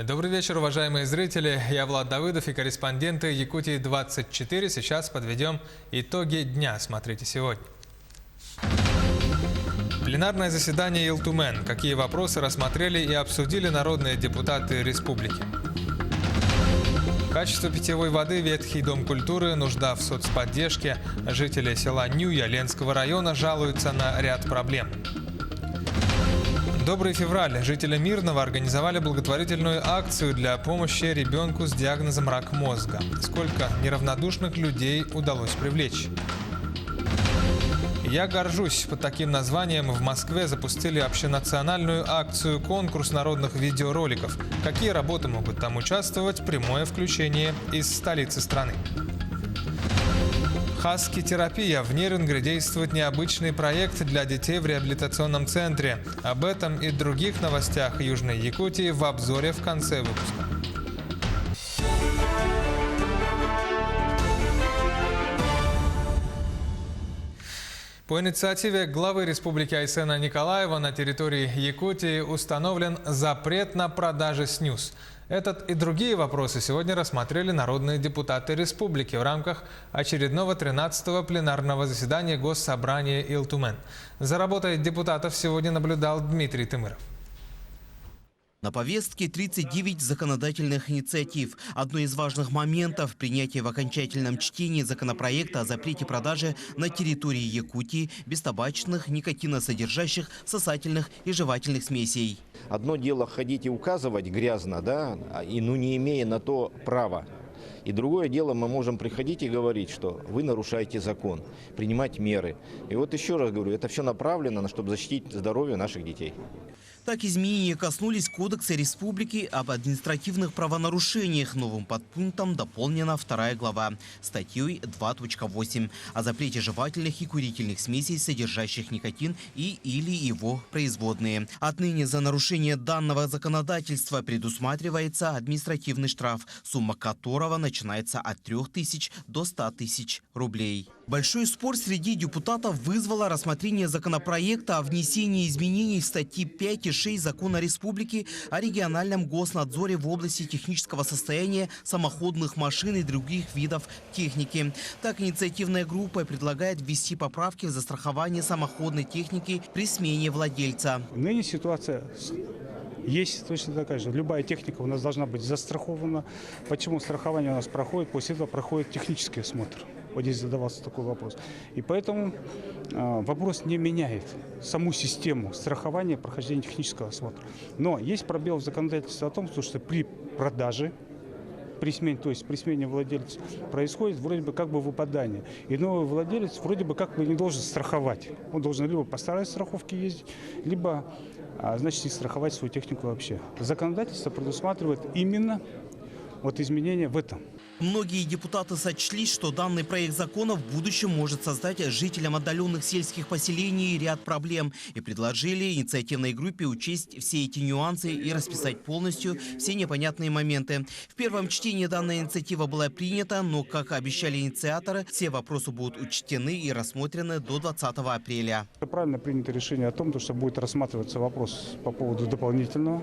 Добрый вечер, уважаемые зрители. Я Влад Давыдов и корреспонденты Якутии-24. Сейчас подведем итоги дня. Смотрите сегодня. Пленарное заседание Илтумен. Какие вопросы рассмотрели и обсудили народные депутаты республики? Качество питьевой воды, ветхий дом культуры, нужда в соцподдержке. Жители села Нюя Ленского района жалуются на ряд проблем. Добрый февраль. Жители Мирного организовали благотворительную акцию для помощи ребенку с диагнозом рак мозга. Сколько неравнодушных людей удалось привлечь? Я горжусь. Под таким названием в Москве запустили общенациональную акцию «Конкурс народных видеороликов». Какие работы могут там участвовать? Прямое включение из столицы страны. Хаски-терапия. В Нерюнгри действует необычный проект для детей в реабилитационном центре. Об этом и других новостях Южной Якутии в обзоре в конце выпуска. По инициативе главы Республики Айсена Николаева на территории Якутии установлен запрет на продажи снюс. Этот и другие вопросы сегодня рассмотрели народные депутаты республики в рамках очередного 13-го пленарного заседания Госсобрания Илтумен. За работой депутатов сегодня наблюдал Дмитрий Тымыров. На повестке 39 законодательных инициатив. Одно из важных моментов – принятие в окончательном чтении законопроекта о запрете продажи на территории Якутии бестабачных, никотиносодержащих, сосательных и жевательных смесей. Одно дело ходить и указывать грязно, да, и не имея на то права. И другое дело, мы можем приходить и говорить, что вы нарушаете закон, принимать меры. И вот еще раз говорю, это все направлено, чтобы защитить здоровье наших детей. Так, изменения коснулись Кодекса Республики об административных правонарушениях. Новым подпунктом дополнена 2 глава статьей 2.8 о запрете жевательных и курительных смесей, содержащих никотин и или его производные. Отныне за нарушение данного законодательства предусматривается административный штраф, сумма которого начинается от 3000 до 100 тысяч рублей. Большой спор среди депутатов вызвало рассмотрение законопроекта о внесении изменений в статьи 5 и 6 Закона Республики о региональном госнадзоре в области технического состояния самоходных машин и других видов техники. Так, инициативная группа предлагает ввести поправки в застрахование самоходной техники при смене владельца. Ныне ситуация есть точно такая же. Любая техника у нас должна быть застрахована. Почему страхование у нас проходит? После этого проходит технический осмотр. Вот здесь задавался такой вопрос. И поэтому вопрос не меняет саму систему страхования прохождения технического осмотра. Но есть пробел в законодательстве о том, что при продаже, при смене, то есть при смене владельца, происходит вроде бы как бы выпадание. И новый владелец вроде бы как бы не должен страховать. Он должен либо по старой страховке ездить, либо, значит, не страховать свою технику вообще. Законодательство предусматривает именно вот изменения в этом. Многие депутаты сочли, что данный проект закона в будущем может создать жителям отдаленных сельских поселений ряд проблем, и предложили инициативной группе учесть все эти нюансы и расписать полностью все непонятные моменты. В первом чтении данная инициатива была принята, но, как обещали инициаторы, все вопросы будут учтены и рассмотрены до 20 апреля. Правильно принято решение о том, что будет рассматриваться вопрос по поводу дополнительного.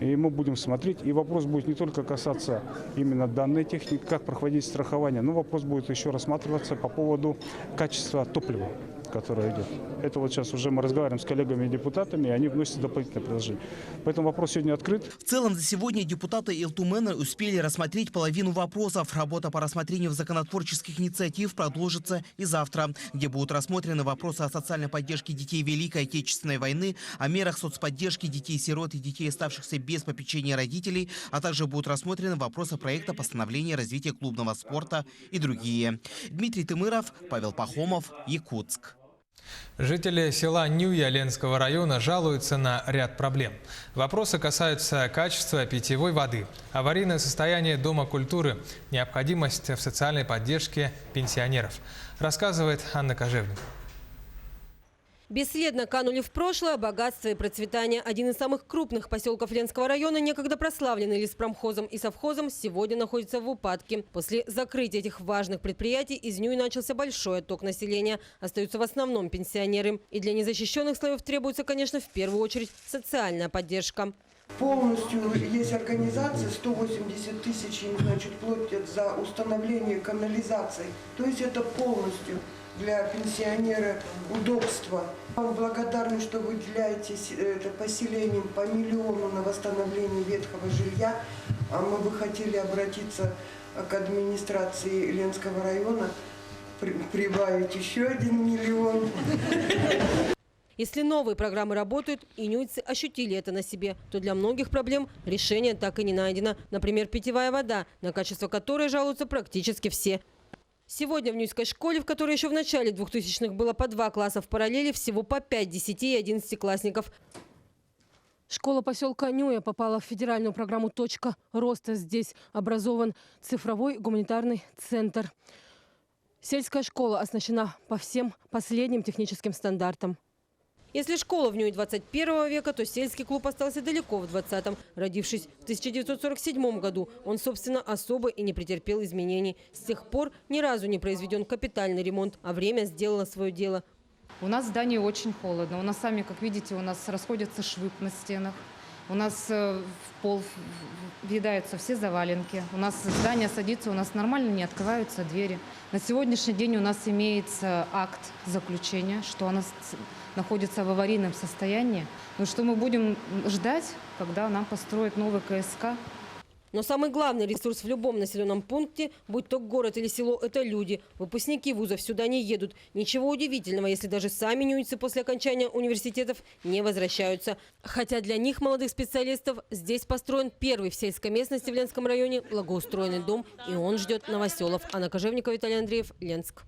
И мы будем смотреть, и вопрос будет не только касаться именно данной техники, как проходить страхование, но вопрос будет еще рассматриваться по поводу качества топлива, которое идет. Это вот сейчас уже мы разговариваем с коллегами и депутатами, и они вносят дополнительное предложение. Поэтому вопрос сегодня открыт. В целом за сегодня депутаты Илтумена успели рассмотреть половину вопросов. Работа по рассмотрению законотворческих инициатив продолжится и завтра, где будут рассмотрены вопросы о социальной поддержке детей Великой Отечественной войны, о мерах соцподдержки детей-сирот и детей, оставшихся без попечения родителей, а также будут рассмотрены вопросы проекта постановления развития клубного спорта и другие. Дмитрий Тымыров, Павел Пахомов, Якутск. Жители села Нюя Ленского района жалуются на ряд проблем. Вопросы касаются качества питьевой воды, аварийное состояние Дома культуры, необходимость в социальной поддержке пенсионеров. Рассказывает Анна Кожевникова. Бесследно канули в прошлое богатство и процветание. Один из самых крупных поселков Ленского района, некогда прославленный леспромхозом и совхозом, сегодня находится в упадке. После закрытия этих важных предприятий из Нюи начался большой отток населения. Остаются в основном пенсионеры. И для незащищенных слоев требуется, конечно, в первую очередь социальная поддержка. Полностью есть организация, 180 тысяч им, значит, платят за установление канализации. То есть это полностью для пенсионера удобство. Вам благодарны, что вы уделяете это поселением по миллиону на восстановление ветхого жилья. А мы бы хотели обратиться к администрации Ленского района, прибавить еще 1 миллион. Если новые программы работают, и нюйцы ощутили это на себе, то для многих проблем решение так и не найдено. Например, питьевая вода, на качество которой жалуются практически все. Сегодня в Нюйской школе, в которой еще в начале 2000-х было по 2 класса в параллели, всего по 5 10- и 11-классников. Школа поселка Нюя попала в федеральную программу «Точка роста». Здесь образован цифровой гуманитарный центр. Сельская школа оснащена по всем последним техническим стандартам. Если школа в Нюе 21 века, то сельский клуб остался далеко в 20-м. Родившись в 1947 году, он, собственно, особо и не претерпел изменений. С тех пор ни разу не произведен капитальный ремонт, а время сделало свое дело. У нас в здании очень холодно. У нас сами, как видите, у нас расходятся швы на стенах. У нас в пол въедаются все заваленки. У нас здание садится, у нас нормально не открываются двери. На сегодняшний день у нас имеется акт заключения, что она находится в аварийном состоянии. Но что мы будем ждать, когда нам построят новый КСК? Но самый главный ресурс в любом населенном пункте, будь то город или село, это люди. Выпускники вузов сюда не едут. Ничего удивительного, если даже сами нюйцы после окончания университетов не возвращаются. Хотя для них, молодых специалистов, здесь построен первый в сельской местности в Ленском районе благоустроенный дом. И он ждет новоселов. Анна Кожевникова, Виталий Андреев, Ленск.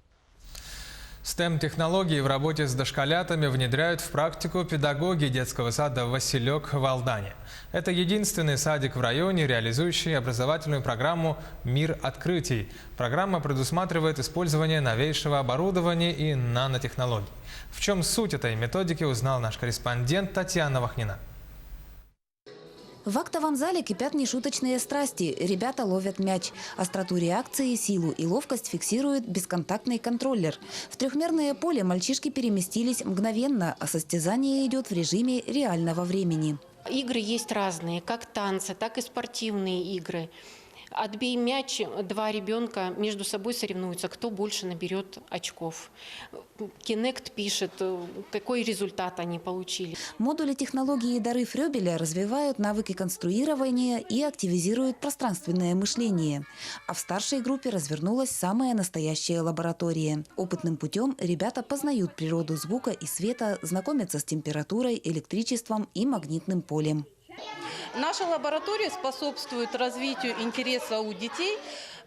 STEM-технологии в работе с дошколятами внедряют в практику педагоги детского сада «Василек» в Алдане. Это единственный садик в районе, реализующий образовательную программу «Мир открытий». Программа предусматривает использование новейшего оборудования и нанотехнологий. В чем суть этой методики, узнал наш корреспондент Татьяна Вахнина. В актовом зале кипят нешуточные страсти. Ребята ловят мяч. Остроту реакции, силу и ловкость фиксирует бесконтактный контроллер. В трехмерное поле мальчишки переместились мгновенно, а состязание идет в режиме реального времени. Игры есть разные, как танцы, так и спортивные игры. Отбей мяч, 2 ребенка между собой соревнуются, кто больше наберет очков. Kinect пишет, какой результат они получили. Модули технологии «Дары Фрёбеля» развивают навыки конструирования и активизируют пространственное мышление. А в старшей группе развернулась самая настоящая лаборатория. Опытным путем ребята познают природу звука и света, знакомятся с температурой, электричеством и магнитным полем. Наша лаборатория способствует развитию интереса у детей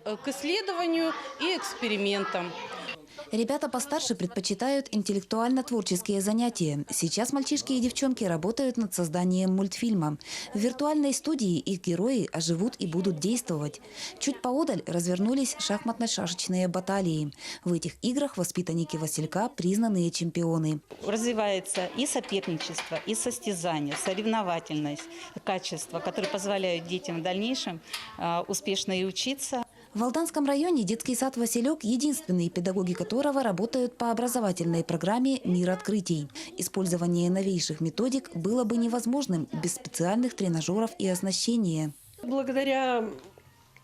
к исследованию и экспериментам. Ребята постарше предпочитают интеллектуально-творческие занятия. Сейчас мальчишки и девчонки работают над созданием мультфильма. В виртуальной студии их герои оживут и будут действовать. Чуть поодаль развернулись шахматно-шашечные баталии. В этих играх воспитанники Василька – признанные чемпионы. Развивается и соперничество, и состязание, соревновательность, качества, которые позволяют детям в дальнейшем успешно и учиться. В Алданском районе детский сад «Василек» – единственный, педагоги которого работают по образовательной программе «Мир открытий». Использование новейших методик было бы невозможным без специальных тренажеров и оснащения. Благодаря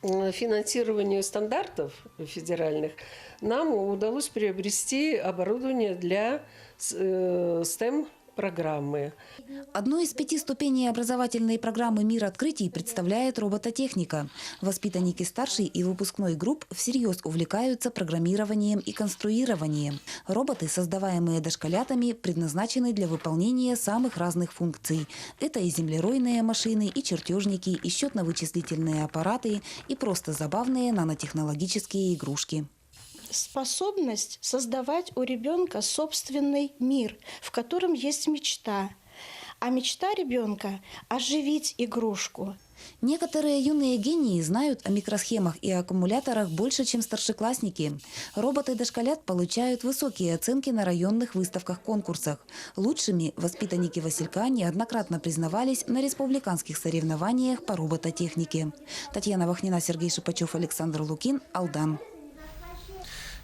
финансированию стандартов федеральных нам удалось приобрести оборудование для STEM-программы. Одну из 5 ступеней образовательной программы «Мир открытий» представляет робототехника. Воспитанники старшей и выпускной групп всерьез увлекаются программированием и конструированием. Роботы, создаваемые дошколятами, предназначены для выполнения самых разных функций. Это и землеройные машины, и чертежники, и счетно-вычислительные аппараты, и просто забавные нанотехнологические игрушки. Способность создавать у ребенка собственный мир, в котором есть мечта. А мечта ребенка – оживить игрушку. Некоторые юные гении знают о микросхемах и аккумуляторах больше, чем старшеклассники. Роботы-дошколят получают высокие оценки на районных выставках-конкурсах. Лучшими воспитанники Василька неоднократно признавались на республиканских соревнованиях по робототехнике. Татьяна Вахнина, Сергей Шипачев, Александр Лукин, Алдан.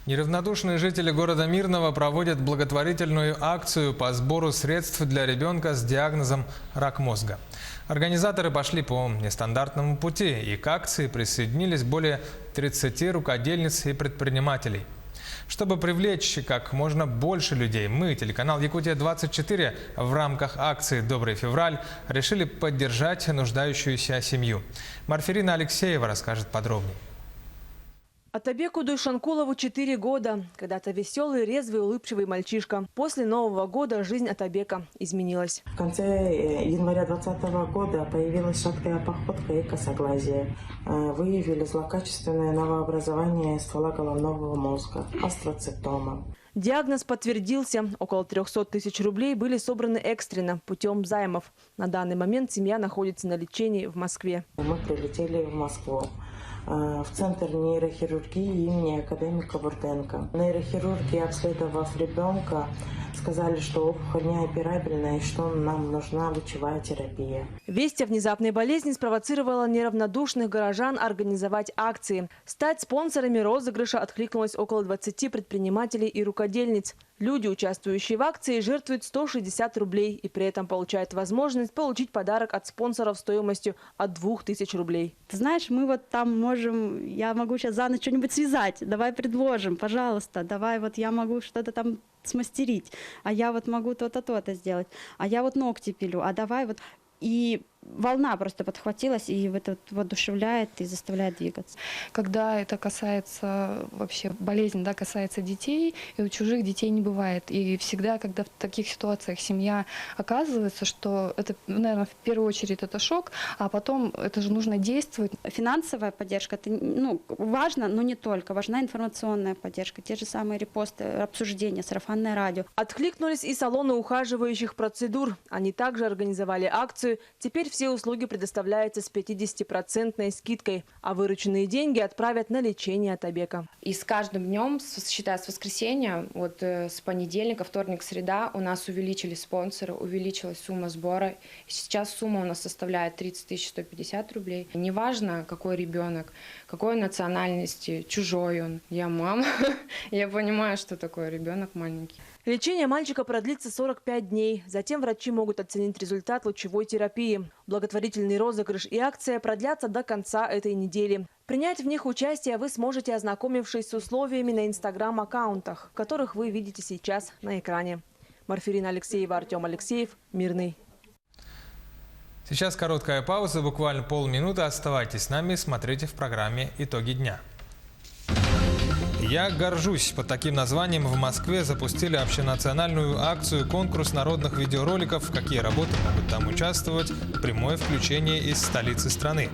Неравнодушные жители города Мирного проводят благотворительную акцию по сбору средств для ребенка с диагнозом рак мозга. Организаторы пошли по нестандартному пути, и к акции присоединились более 30 рукодельниц и предпринимателей. Чтобы привлечь как можно больше людей, мы, телеканал «Якутия-24», в рамках акции «Добрый февраль» решили поддержать нуждающуюся семью. Марферина Алексеева расскажет подробнее. Атабеку Дуйшанкулову 4 года. Когда-то веселый, резвый, улыбчивый мальчишка. После Нового года жизнь Атабека изменилась. В конце января 2020 года появилась шаткая походка и косоглазие. Выявили злокачественное новообразование ствола головного мозга – астроцитома. Диагноз подтвердился. Около 300 тысяч рублей были собраны экстренно, путем займов. На данный момент семья находится на лечении в Москве. Мы прилетели в Москву, в Центр нейрохирургии имени академика Бурденко. Нейрохирурги, обследовав ребенка, сказали, что опухоль неоперабельная и что нам нужна лучевая терапия. Весть о внезапной болезни спровоцировала неравнодушных горожан организовать акции. Стать спонсорами розыгрыша откликнулось около 20 предпринимателей и рукодельниц. Люди, участвующие в акции, жертвуют 160 рублей и при этом получают возможность получить подарок от спонсоров стоимостью от 2000 рублей. Ты знаешь, мы вот там можем, я могу сейчас за ночь что-нибудь связать, давай предложим, пожалуйста, давай вот я могу что-то там смастерить, а я вот могу то-то, то-то сделать, а я вот ногти пилю, а давай вот... И волна просто подхватилась и это воодушевляет и заставляет двигаться. Когда это касается вообще болезни, да, касается детей, и у чужих детей не бывает. И всегда, когда в таких ситуациях семья оказывается, что это, наверное, в первую очередь это шок, а потом это же нужно действовать. Финансовая поддержка, это важно, но не только. Важна информационная поддержка, те же самые репосты, обсуждения, сарафанное радио. Откликнулись и салоны ухаживающих процедур. Они также организовали акцию. Теперь все услуги предоставляются с 50% скидкой, а вырученные деньги отправят на лечение Атабека. И с каждым днем, считая с воскресенья, вот с понедельника, вторник, среда, у нас увеличились спонсоры, увеличилась сумма сбора. Сейчас сумма у нас составляет 30 150 рублей. Неважно, какой ребенок, какой национальности, чужой он. Я мама, я понимаю, что такое ребенок маленький. Лечение мальчика продлится 45 дней. Затем врачи могут оценить результат лучевой терапии. Благотворительный розыгрыш и акция продлятся до конца этой недели. Принять в них участие вы сможете, ознакомившись с условиями на инстаграм-аккаунтах, которых вы видите сейчас на экране. Марферина Алексеева, Артем Алексеев, Мирный. Сейчас короткая пауза, буквально полминуты. Оставайтесь с нами, смотрите в программе «Итоги дня». «Я горжусь». Под таким названием в Москве запустили общенациональную акцию «Конкурс народных видеороликов». Какие работы могут там участвовать? Прямое включение из столицы страны.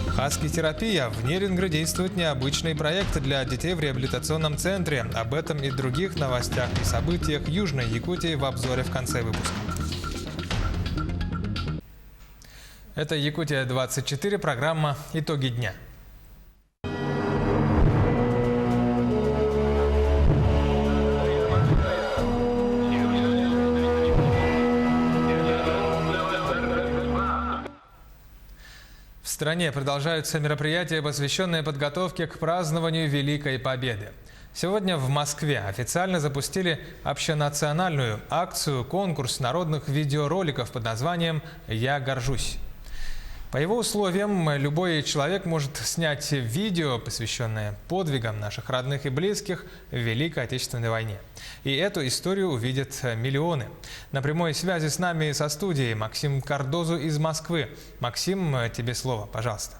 Хаски-терапия. В Нерингре действует необычный проект для детей в реабилитационном центре. Об этом и других новостях и событиях Южной Якутии в обзоре в конце выпуска. Это «Якутия-24», программа «Итоги дня». В стране продолжаются мероприятия, посвященные подготовке к празднованию Великой Победы. Сегодня в Москве официально запустили общенациональную акцию «Конкурс народных видеороликов» под названием «Я горжусь». По его условиям любой человек может снять видео, посвященное подвигам наших родных и близких в Великой Отечественной войне. И эту историю увидят миллионы. На прямой связи с нами со студией Максим Кардозу из Москвы. Максим, тебе слово, пожалуйста.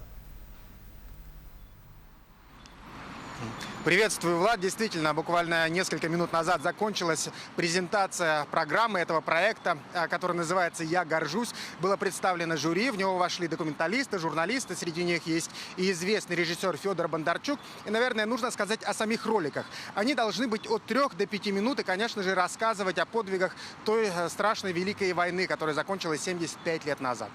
Приветствую, Влад. Действительно, буквально несколько минут назад закончилась презентация программы этого проекта, который называется «Я горжусь». Было представлено жюри, в него вошли документалисты, журналисты, среди них есть и известный режиссер Федор Бондарчук. И, наверное, нужно сказать о самих роликах. Они должны быть от 3 до 5 минут и, конечно же, рассказывать о подвигах той страшной Великой войны, которая закончилась 75 лет назад.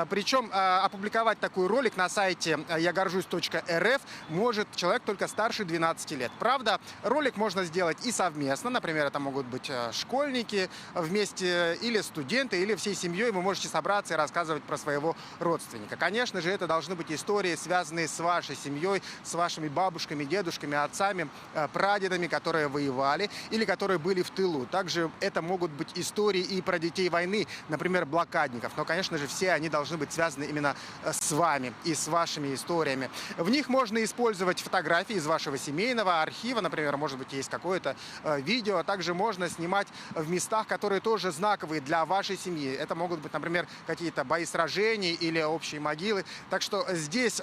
Причем опубликовать такой ролик на сайте ягоржусь.рф может человек только старше 12 15 лет. Правда, ролик можно сделать и совместно. Например, это могут быть школьники вместе или студенты, или всей семьей. Вы можете собраться и рассказывать про своего родственника. Конечно же, это должны быть истории, связанные с вашей семьей, с вашими бабушками, дедушками, отцами, прадедами, которые воевали или которые были в тылу. Также это могут быть истории и про детей войны, например, блокадников. Но, конечно же, все они должны быть связаны именно с вами и с вашими историями. В них можно использовать фотографии из вашего семейного архива, например, может быть, есть какое-то видео. Также можно снимать в местах, которые тоже знаковые для вашей семьи. Это могут быть, например, какие-то бои сражений или общие могилы. Так что здесь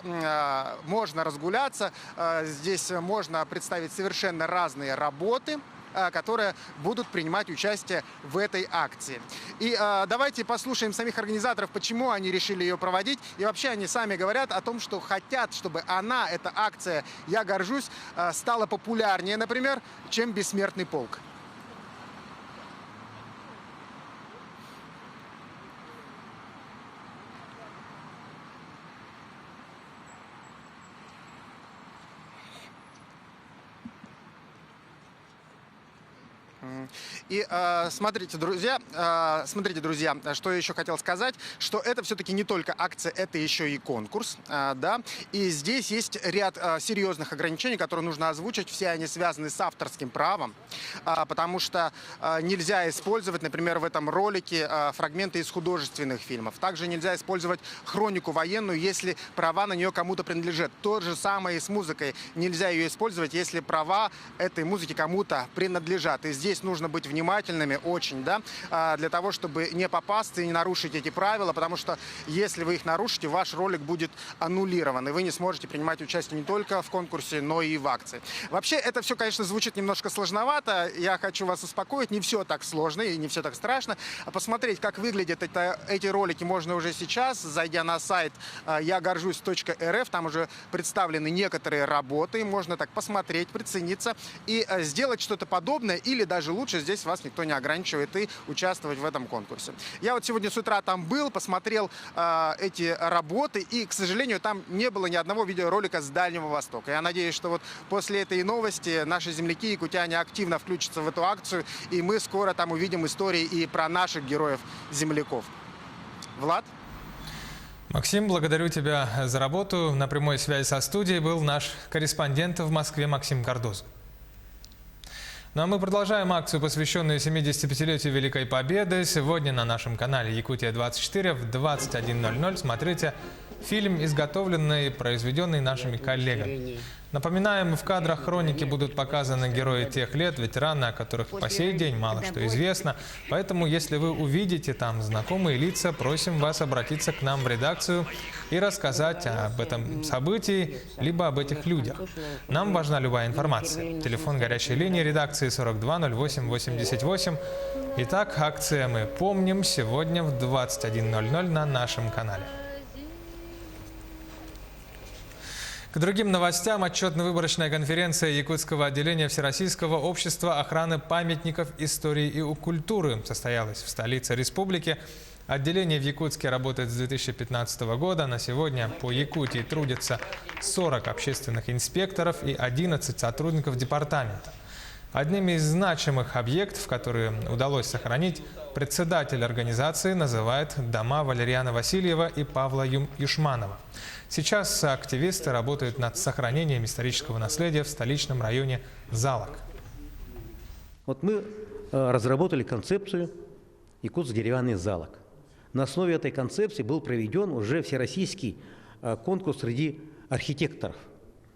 можно разгуляться, здесь можно представить совершенно разные работы, которые будут принимать участие в этой акции. И давайте послушаем самих организаторов, почему они решили ее проводить. И вообще они сами говорят о том, что хотят, чтобы эта акция «Я горжусь», стала популярнее, например, чем «Бессмертный полк». И смотрите, друзья, что я еще хотел сказать, что это все-таки не только акция, это еще и конкурс, да, и здесь есть ряд серьезных ограничений, которые нужно озвучить, все они связаны с авторским правом, потому что нельзя использовать, например, в этом ролике фрагменты из художественных фильмов, также нельзя использовать хронику военную, если права на нее кому-то принадлежат. То же самое и с музыкой, нельзя ее использовать, если права этой музыки кому-то принадлежат, и здесь нужно быть внимательными очень, да, для того, чтобы не попасться и не нарушить эти правила, потому что если вы их нарушите, ваш ролик будет аннулирован, и вы не сможете принимать участие не только в конкурсе, но и в акции. Вообще, это все, конечно, звучит немножко сложновато. Я хочу вас успокоить, не все так сложно и не все так страшно. Посмотреть, как выглядят эти ролики, можно уже сейчас, зайдя на сайт ягоржусь.рф, там уже представлены некоторые работы, можно так посмотреть, прицениться и сделать что-то подобное, или даже лучше, здесь вас никто не ограничивает, и участвовать в этом конкурсе. Я вот сегодня с утра там был, посмотрел эти работы, и, к сожалению, там не было ни одного видеоролика с Дальнего Востока. Я надеюсь, что вот после этой новости наши земляки, якутяне, активно включатся в эту акцию, и мы скоро там увидим истории и про наших героев-земляков. Влад? Максим, благодарю тебя за работу. На прямой связи со студией был наш корреспондент в Москве Максим Кардоз. Ну а мы продолжаем акцию, посвященную 75-летию Великой Победы. Сегодня на нашем канале Якутия-24 в 21:00 смотрите фильм, изготовленный и произведенный нашими коллегами. Напоминаем, в кадрах хроники будут показаны герои тех лет, ветераны, о которых по сей день мало что известно. Поэтому, если вы увидите там знакомые лица, просим вас обратиться к нам в редакцию и рассказать об этом событии, либо об этих людях. Нам важна любая информация. Телефон горячей линии редакции 420888. Итак, акция «Мы помним» сегодня в 21:00 на нашем канале. К другим новостям. Отчетно-выборочная конференция Якутского отделения Всероссийского общества охраны памятников истории и культуры состоялась в столице республики. Отделение в Якутске работает с 2015 года. На сегодня по Якутии трудятся 40 общественных инспекторов и 11 сотрудников департамента. Одним из значимых объектов, которые удалось сохранить, председатель организации называет дома Валериана Васильева и Павла Юшманова. Сейчас активисты работают над сохранением исторического наследия в столичном районе Залок. Вот мы разработали концепцию «Якутск деревянный Залок». На основе этой концепции был проведен уже всероссийский конкурс среди архитекторов.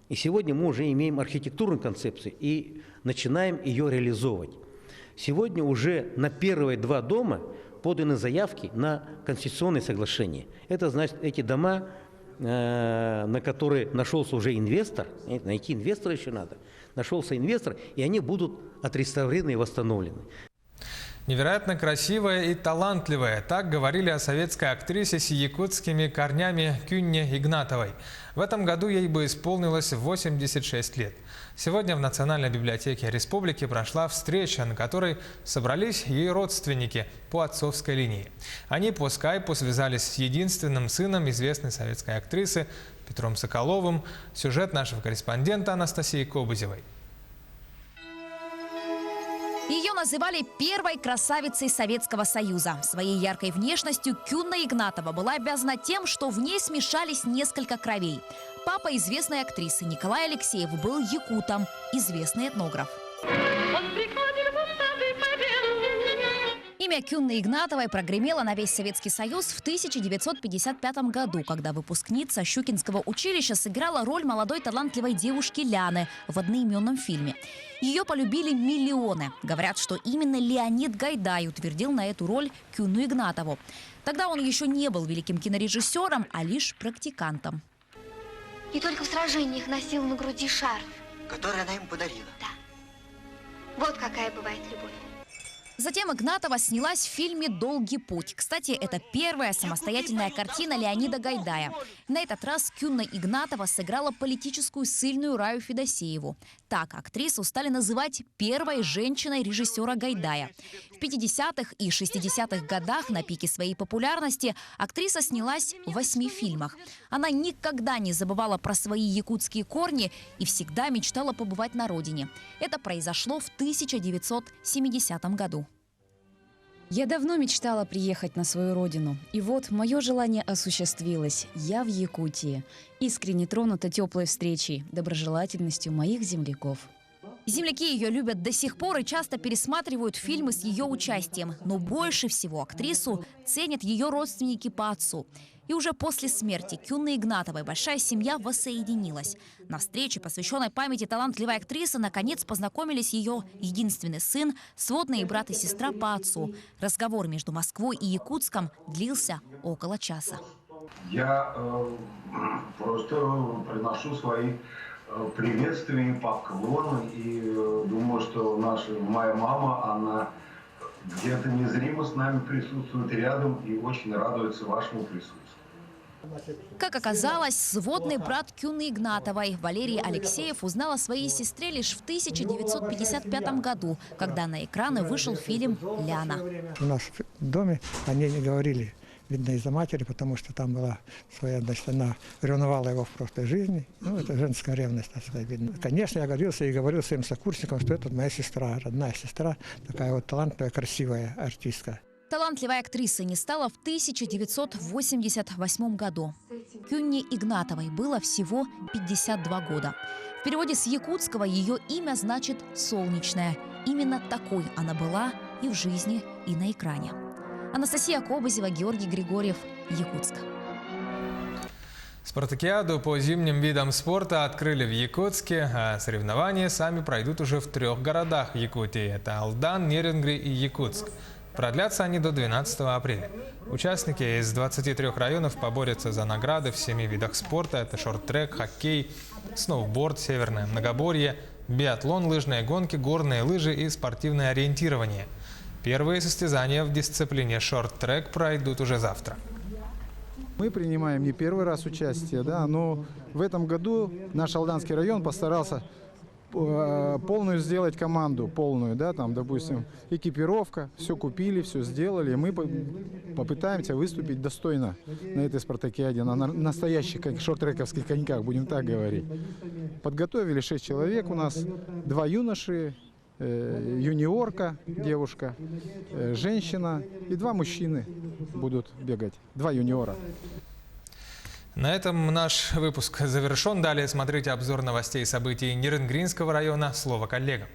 И сегодня мы уже имеем архитектурную концепцию и начинаем ее реализовывать. Сегодня уже на первые 2 дома поданы заявки на конституционное соглашение. Это значит, эти дома, на которые нашелся уже инвестор, найти инвестора еще надо, нашелся инвестор, и они будут отреставрированы и восстановлены. Невероятно красивая и талантливая. Так говорили о советской актрисе с якутскими корнями Кюнне Игнатовой. В этом году ей бы исполнилось 86 лет. Сегодня в Национальной библиотеке республики прошла встреча, на которой собрались ее родственники по отцовской линии. Они по скайпу связались с единственным сыном известной советской актрисы Петром Соколовым. Сюжет нашего корреспондента Анастасии Кобызевой. Ее называли первой красавицей Советского Союза. Своей яркой внешностью Кюнна Игнатова была обязана тем, что в ней смешались несколько кровей. Папа известной актрисы Николай Алексеев был якутом, известный этнограф. Имя Кюнны Игнатовой прогремело на весь Советский Союз в 1955 году, когда выпускница Щукинского училища сыграла роль молодой талантливой девушки Ляны в одноименном фильме. Ее полюбили миллионы. Говорят, что именно Леонид Гайдай утвердил на эту роль Кюнну Игнатову. Тогда он еще не был великим кинорежиссером, а лишь практикантом. И только в сражениях носил на груди шарф. Который она ему подарила. Да. Вот какая бывает любовь. Затем Игнатова снялась в фильме «Долгий путь». Кстати, это первая самостоятельная картина Леонида Гайдая. На этот раз Кюнна Игнатова сыграла политическую ссыльную Раю Федосееву. Так актрису стали называть первой женщиной режиссера Гайдая. В 50-х и 60-х годах на пике своей популярности актриса снялась в 8 фильмах. Она никогда не забывала про свои якутские корни и всегда мечтала побывать на родине. Это произошло в 1970 году. Я давно мечтала приехать на свою родину. И вот мое желание осуществилось. Я в Якутии. Искренне тронута теплой встречей, доброжелательностью моих земляков. Земляки ее любят до сих пор и часто пересматривают фильмы с ее участием. Но больше всего актрису ценят ее родственники по отцу. И уже после смерти Кюнны Игнатовой большая семья воссоединилась. На встрече, посвященной памяти талантливой актрисы, наконец познакомились ее единственный сын, сводные брат и сестра по отцу. Разговор между Москвой и Якутском длился около часа. Я просто приношу свои приветствия и поклоны. И думаю, что моя мама, она где-то незримо с нами присутствует рядом и очень радуется вашему присутствию. Как оказалось, сводный брат Кюнны Игнатовой Валерий Алексеев узнал о своей сестре лишь в 1955 году, когда на экраны вышел фильм «Ляна». У нас в доме они не говорили, видно, из-за матери, потому что там была своя, значит, она ревновала его в прошлой жизни. Ну, это женская ревность, так сказать, видно. Конечно, я гордился и говорил своим сокурсникам, что это моя сестра, родная сестра, такая вот талантливая, красивая артистка. Талантливой актрисой не стало в 1988 году. Кюнне Игнатовой было всего 52 года. В переводе с якутского ее имя значит «солнечная». Именно такой она была и в жизни, и на экране. Анастасия Кобызева, Георгий Григорьев, Якутск. Спартакиаду по зимним видам спорта открыли в Якутске, а соревнования сами пройдут уже в 3 городах Якутии. Это Алдан, Нерюнгри и Якутск. Продлятся они до 12 апреля. Участники из 23 районов поборются за награды в 7 видах спорта. Это шорт-трек, хоккей, сноуборд, северное многоборье, биатлон, лыжные гонки, горные лыжи и спортивное ориентирование. Первые состязания в дисциплине шорт-трек пройдут уже завтра. Мы принимаем не первый раз участие, да, но в этом году наш Алданский район постарался полную сделать команду, полную, да, там, допустим, экипировка, все купили, все сделали, и мы попытаемся выступить достойно на этой спартакиаде, на настоящих шорт-трековских коньках, будем так говорить. Подготовили 6 человек у нас, 2 юноши, юниорка, девушка, женщина и 2 мужчины будут бегать, 2 юниора. На этом наш выпуск завершен. Далее смотрите обзор новостей и событий Нерюнгринского района. Слово коллегам.